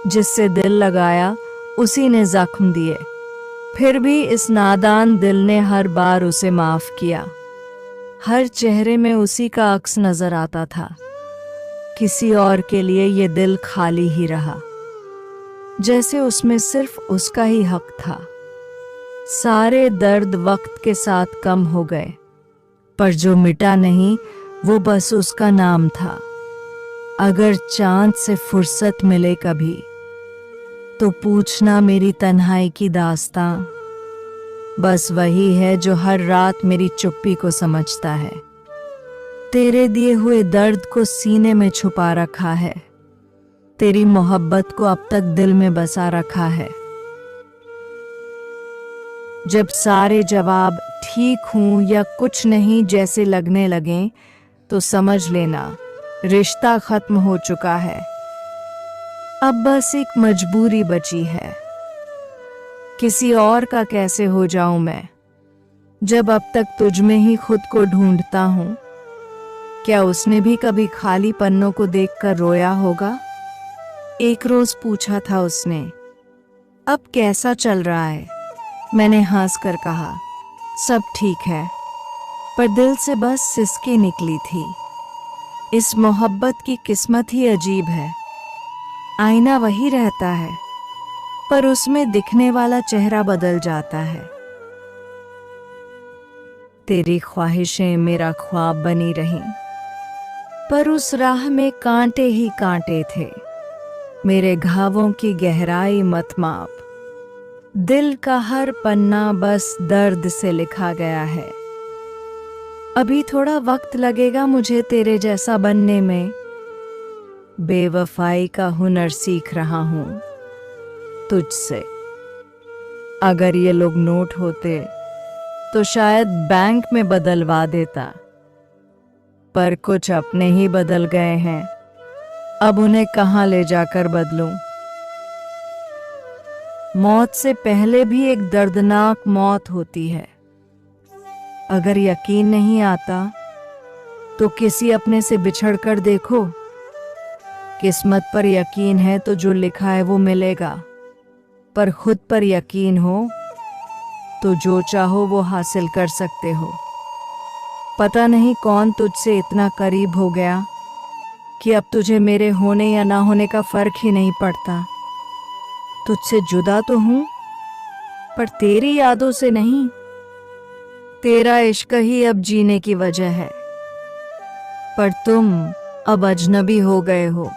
जिससे दिल लगाया उसी ने जख्म दिए। फिर भी इस नादान दिल ने हर बार उसे माफ किया। हर चेहरे में उसी का अक्स नजर आता था। किसी और के लिए ये दिल खाली ही रहा, जैसे उसमें सिर्फ उसका ही हक था। सारे दर्द वक्त के साथ कम हो गए, पर जो मिटा नहीं वो बस उसका नाम था। अगर चांद से फुर्सत मिले कभी तो पूछना मेरी तन्हाई की दास्तां। बस वही है जो हर रात मेरी चुप्पी को समझता है। तेरे दिए हुए दर्द को सीने में छुपा रखा है, तेरी मोहब्बत को अब तक दिल में बसा रखा है। जब सारे जवाब ठीक हूं या कुछ नहीं जैसे लगने लगें तो समझ लेना रिश्ता खत्म हो चुका है। अब बस एक मजबूरी बची है। किसी और का कैसे हो जाऊं मैं, जब अब तक तुझ में ही खुद को ढूंढता हूं। क्या उसने भी कभी खाली पन्नों को देखकर रोया होगा? एक रोज पूछा था उसने, अब कैसा चल रहा है? मैंने हंस कर कहा, सब ठीक है। पर दिल से बस सिसकी निकली थी। इस मोहब्बत की किस्मत ही अजीब है। आईना वही रहता है, पर उसमें दिखने वाला चेहरा बदल जाता है। तेरी ख्वाहिशें मेरा ख्वाब बनी रहीं, पर उस राह में कांटे ही कांटे थे। मेरे घावों की गहराई मत माप, दिल का हर पन्ना बस दर्द से लिखा गया है। अभी थोड़ा वक्त लगेगा मुझे तेरे जैसा बनने में। बेवफाई का हुनर सीख रहा हूं तुझसे। अगर ये लोग नोट होते तो शायद बैंक में बदलवा देता, पर कुछ अपने ही बदल गए हैं। अब उन्हें कहां ले जाकर बदलूं? मौत से पहले भी एक दर्दनाक मौत होती है। अगर यकीन नहीं आता तो किसी अपने से बिछड़ कर देखो। किस्मत पर यकीन है तो जो लिखा है वो मिलेगा, पर खुद पर यकीन हो तो जो चाहो वो हासिल कर सकते हो। पता नहीं कौन तुझसे इतना करीब हो गया कि अब तुझे मेरे होने या ना होने का फर्क ही नहीं पड़ता। तुझसे जुदा तो हूं, पर तेरी यादों से नहीं। तेरा इश्क ही अब जीने की वजह है, पर तुम अब अजनबी हो गए हो।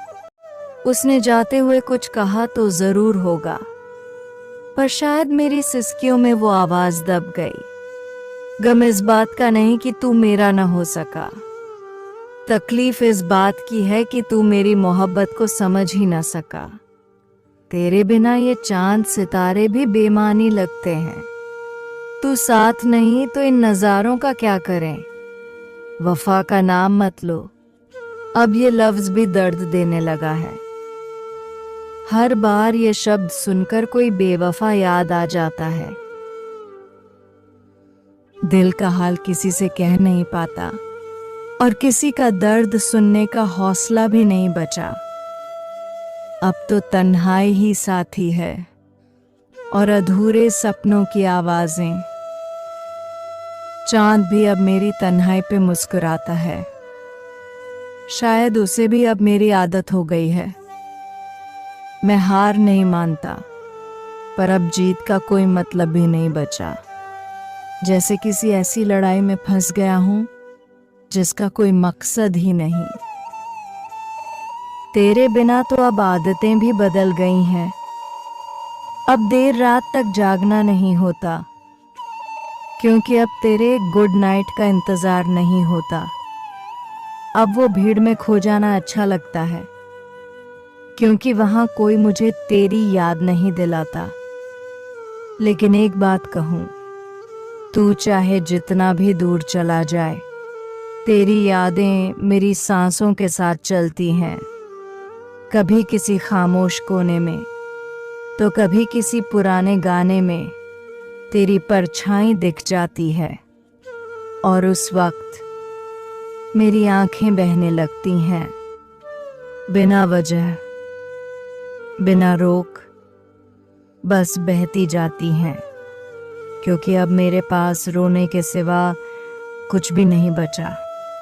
उसने जाते हुए कुछ कहा तो जरूर होगा, पर शायद मेरी सिसकियों में वो आवाज दब गई। गम इस बात का नहीं कि तू मेरा न हो सका, तकलीफ इस बात की है कि तू मेरी मोहब्बत को समझ ही न सका। तेरे बिना ये चांद सितारे भी बेमानी लगते हैं। तू साथ नहीं तो इन नजारों का क्या करें? वफा का नाम मत लो, अब ये लफ्ज भी दर्द देने लगा है। हर बार ये शब्द सुनकर कोई बेवफा याद आ जाता है। दिल का हाल किसी से कह नहीं पाता, और किसी का दर्द सुनने का हौसला भी नहीं बचा। अब तो तन्हाई ही साथी है और अधूरे सपनों की आवाजें। चांद भी अब मेरी तन्हाई पे मुस्कुराता है। शायद उसे भी अब मेरी आदत हो गई है। मैं हार नहीं मानता, पर अब जीत का कोई मतलब भी नहीं बचा। जैसे किसी ऐसी लड़ाई में फंस गया हूं जिसका कोई मकसद ही नहीं। तेरे बिना तो अब आदतें भी बदल गई हैं। अब देर रात तक जागना नहीं होता, क्योंकि अब तेरे गुड नाइट का इंतजार नहीं होता। अब वो भीड़ में खो जाना अच्छा लगता है, क्योंकि वहां कोई मुझे तेरी याद नहीं दिलाता। लेकिन एक बात कहूं, तू चाहे जितना भी दूर चला जाए, तेरी यादें मेरी सांसों के साथ चलती हैं। कभी किसी खामोश कोने में तो कभी किसी पुराने गाने में तेरी परछाई दिख जाती है, और उस वक्त मेरी आंखें बहने लगती हैं बिना वजह। बिना रोक बस बहती जाती हैं, क्योंकि अब मेरे पास रोने के सिवा कुछ भी नहीं बचा।